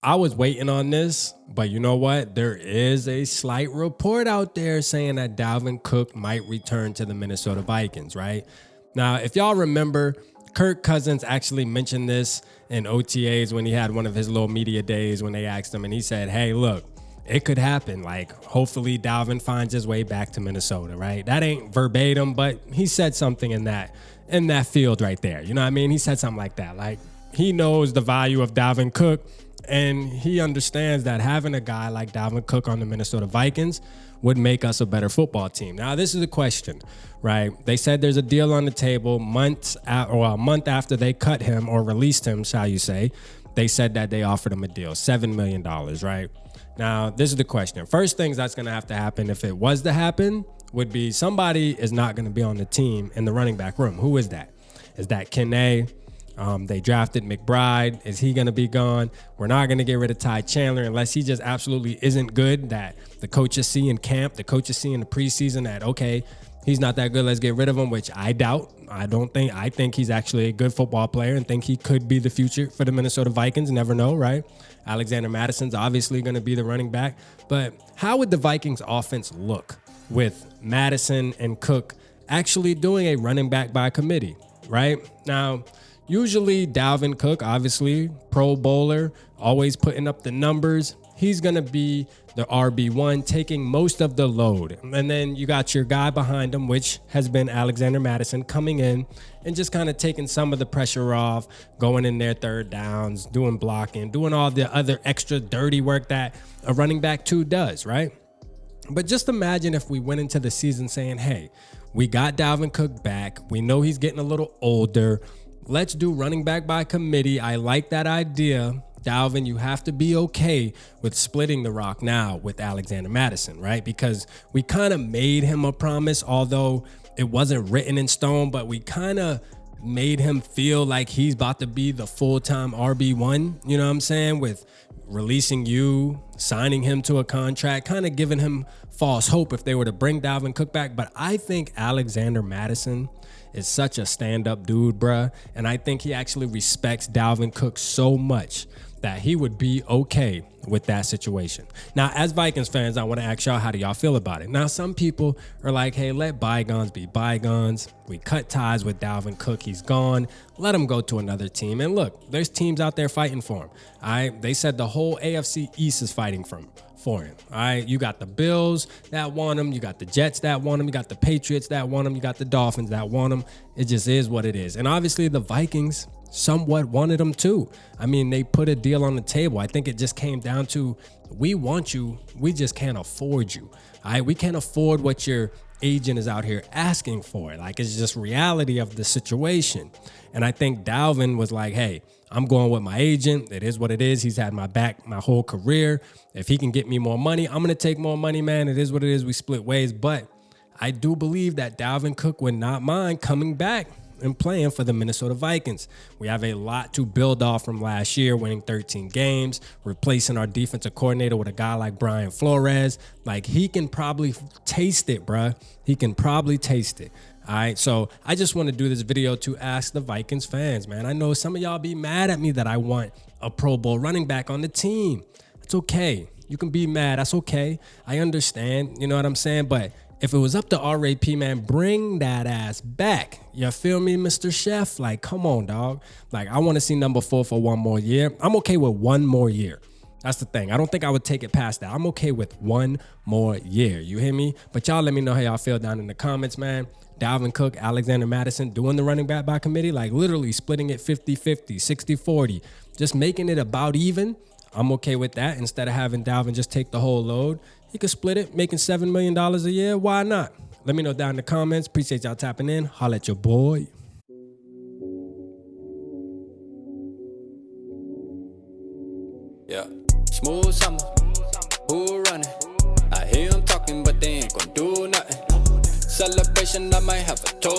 I was waiting on this, but you know what? There is a slight report out there saying that Dalvin Cook might return to the Minnesota Vikings, right? Now, if y'all remember, Kirk Cousins actually mentioned this in OTAs when he had one of his little media days when they asked him, and he said, hey, look, it could happen. Like, hopefully Dalvin finds his way back to Minnesota, right? That ain't verbatim, but he said something in that field right there. You know what I mean? He said something like that. Like, he knows the value of Dalvin Cook, and he understands that having a guy like Dalvin Cook on the Minnesota Vikings would make us a better football team. Now, this is the question, right? They said there's a deal on the table a month after they cut him or released him, shall you say. They said that they offered him a deal, $7 million, right? Now, this is the question. First things that's going to have to happen, if it was to happen, would be somebody is not going to be on the team in the running back room. Who is that? Is that Kene? They drafted McBride. Is he going to be gone? We're not going to get rid of Ty Chandler unless he just absolutely isn't good, that the coaches see in camp, the coaches see in the preseason that, okay, he's not that good, let's get rid of him, which I doubt. I think he's actually a good football player and think he could be the future for the Minnesota Vikings. Never know, right? Alexander Madison's obviously going to be the running back. But how would the Vikings offense look with Madison and Cook actually doing a running back by committee, right? Now, usually Dalvin Cook, obviously, Pro Bowler, always putting up the numbers. He's going to be the RB1, taking most of the load. And then you got your guy behind him, which has been Alexander Madison, coming in and just kind of taking some of the pressure off, going in there third downs, doing blocking, doing all the other extra dirty work that a running back too does, right? But just imagine if we went into the season saying, hey, we got Dalvin Cook back. We know he's getting a little older. Let's do running back by committee. I like that idea. Dalvin, you have to be okay with splitting the rock now with Alexander Madison, right? Because we kind of made him a promise, although it wasn't written in stone, but we kind of made him feel like he's about to be the full-time RB1, you know what I'm saying? With releasing you, signing him to a contract, kind of giving him false hope if they were to bring Dalvin Cook back. But I think Alexander Madison is such a stand-up dude, bruh. And I think he actually respects Dalvin Cook so much that he would be okay with that situation. Now, as Vikings fans, I want to ask y'all, how do y'all feel about it? Now, some people are like, hey, let bygones be bygones. We cut ties with Dalvin Cook. He's gone. Let him go to another team. And look, there's teams out there fighting for him. All right? They said the whole AFC East is fighting for him. All right, you got the Bills that want him, you got the Jets that want him, you got the Patriots that want him, you got the Dolphins that want him. It just is what it is. And obviously the Vikings somewhat wanted him too. I mean, they put a deal on the table. I think it just came down to, we want you, we just can't afford you. All right, we can't afford what your agent is out here asking for. Like, it's just reality of the situation. And I think Dalvin was like, hey, I'm going with my agent. It is what it is. He's had my back my whole career. If he can get me more money, I'm going to take more money, man. It is what it is. We split ways. But I do believe that Dalvin Cook would not mind coming back and playing for the Minnesota Vikings. We have a lot to build off from last year, winning 13 games, replacing our defensive coordinator with a guy like Brian Flores. Like, he can probably taste it, bruh. He can probably taste it. All right, so I just want to do this video to ask the Vikings fans, man. I know some of y'all be mad at me that I want a Pro Bowl running back on the team. It's okay. You can be mad. That's okay. I understand. You know what I'm saying? But if it was up to RAP, man, bring that ass back. You feel me, Mr. Chef? Like, come on, dog. Like, I want to see number 4 for one more year. I'm okay with one more year. That's the thing. I don't think I would take it past that. I'm okay with one more year. You hear me? But y'all let me know how y'all feel down in the comments, man. Dalvin Cook, Alexander Madison doing the running back by committee, like literally splitting it 50-50, 60-40, just making it about even. I'm okay with that. Instead of having Dalvin just take the whole load, he could split it, making $7 million a year. Why not? Let me know down in the comments. Appreciate y'all tapping in. Holla at your boy. Yeah, smooth summer, who running? I hear them talking, but they ain't gon' do nothing. Celebration, I might have a toast.